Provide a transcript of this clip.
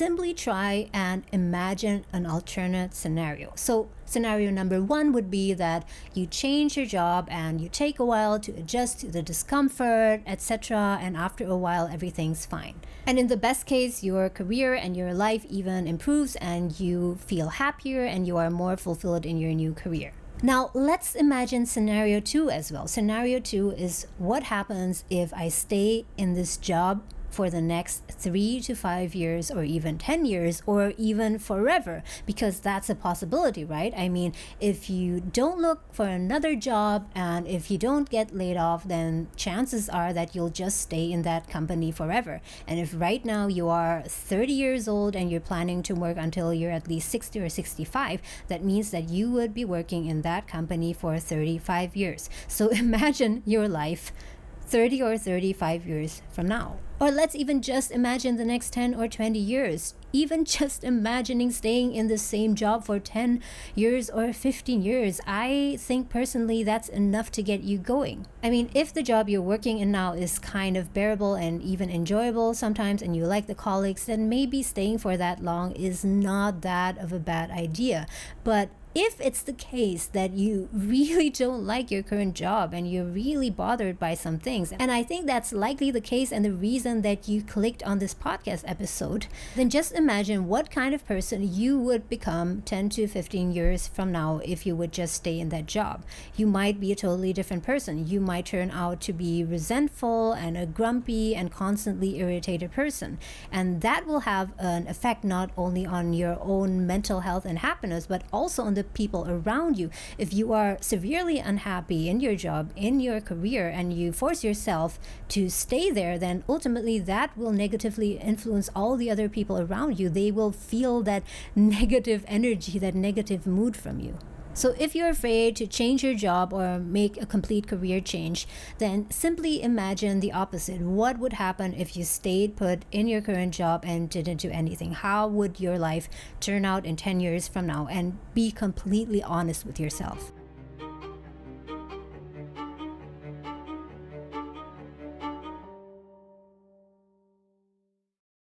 simply try and imagine an alternate scenario. So scenario number one would be that you change your job and you take a while to adjust to the discomfort, etc. And after a while, everything's fine. And in the best case, your career and your life even improves and you feel happier and you are more fulfilled in your new career. Now, let's imagine scenario two as well. Scenario two is what happens if I stay in this job for the next 3 to 5 years or even 10 years or even forever, because that's a possibility, right? I mean, if you don't look for another job and if you don't get laid off, then chances are that you'll just stay in that company forever. And if right now you are 30 years old and you're planning to work until you're at least 60 or 65, that means that you would be working in that company for 35 years. So imagine your life 30 or 35 years from now. Or let's even just imagine the next 10 or 20 years. Even just imagining staying in the same job for 10 years or 15 years, I think personally that's enough to get you going. I mean, if the job you're working in now is kind of bearable and even enjoyable sometimes and you like the colleagues, then maybe staying for that long is not that of a bad idea. But if it's the case that you really don't like your current job and you're really bothered by some things, and I think that's likely the case and the reason that you clicked on this podcast episode, then just imagine what kind of person you would become 10 to 15 years from now if you would just stay in that job. You might be a totally different person. You might turn out to be resentful and a grumpy and constantly irritated person. And that will have an effect not only on your own mental health and happiness, but also on the people around you. If you are severely unhappy in your job, in your career, and you force yourself to stay there, then ultimately that will negatively influence all the other people around you. They will feel that negative energy, that negative mood from you. So if you're afraid to change your job or make a complete career change, then simply imagine the opposite. What would happen if you stayed put in your current job and didn't do anything? How would your life turn out in 10 years from now? And be completely honest with yourself.